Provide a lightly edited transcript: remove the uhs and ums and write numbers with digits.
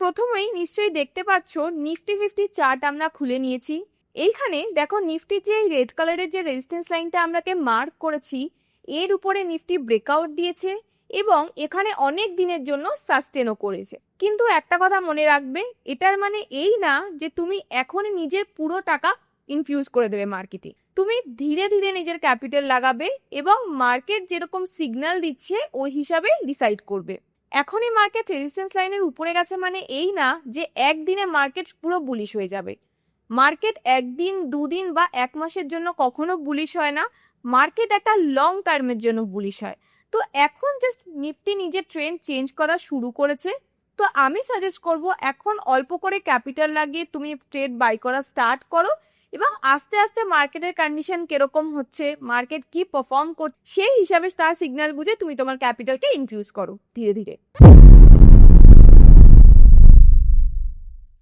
প্রথমেই নিশ্চয়ই দেখতে পাচ্ছ নিফটি 50 চার্ট আমরা খুলে নিয়েছি। এইখানে দেখো নিফটির যে এই রেড কালারের যে রেজিস্ট্যান্স লাইনটা আমরাকে মার্ক করেছি, এর উপরে নিফটি ব্রেকআউট দিয়েছে এবং এখানে অনেক দিনের জন্য সাস্টেনও করেছে। কিন্তু একটা কথা মনে রাখবে, এটার মানে এই না যে তুমি এখনই নিজের পুরো টাকা ইনফিউজ করে দেবে মার্কেটে। তুমি ধীরে ধীরে নিজের ক্যাপিটাল লাগাবে এবং মার্কেট যেরকম সিগন্যাল দিচ্ছে ওই হিসাবে ডিসাইড করবে। এখনই মার্কেট রেজিস্ট্যান্স লাইনের উপরে গেছে মানে এই না যে একদিনে মার্কেট পুরো বুলিশ হয়ে যাবে। মার্কেট একদিন, দুদিন বা এক মাসের জন্য কখনো বুলিশ হয় না। মার্কেট একটা লং টার্মের জন্য বুলিশ হয়। তো এখন জাস্ট নিফটি নিজের ট্রেন্ড চেঞ্জ করা শুরু করেছে। তো আমি সাজেস্ট করব এখন অল্প করে ক্যাপিটাল লাগিয়ে তুমি ট্রেড বাই করা স্টার্ট করো এবং আস্তে আস্তে মার্কেটের কন্ডিশন কিরকম হচ্ছে, মার্কেট কি পারফর্ম করছে সেই হিসাবে তার সিগন্যাল বুঝে তুমি তোমার ক্যাপিটালকে ইনফিউজ করো ধীরে ধীরে।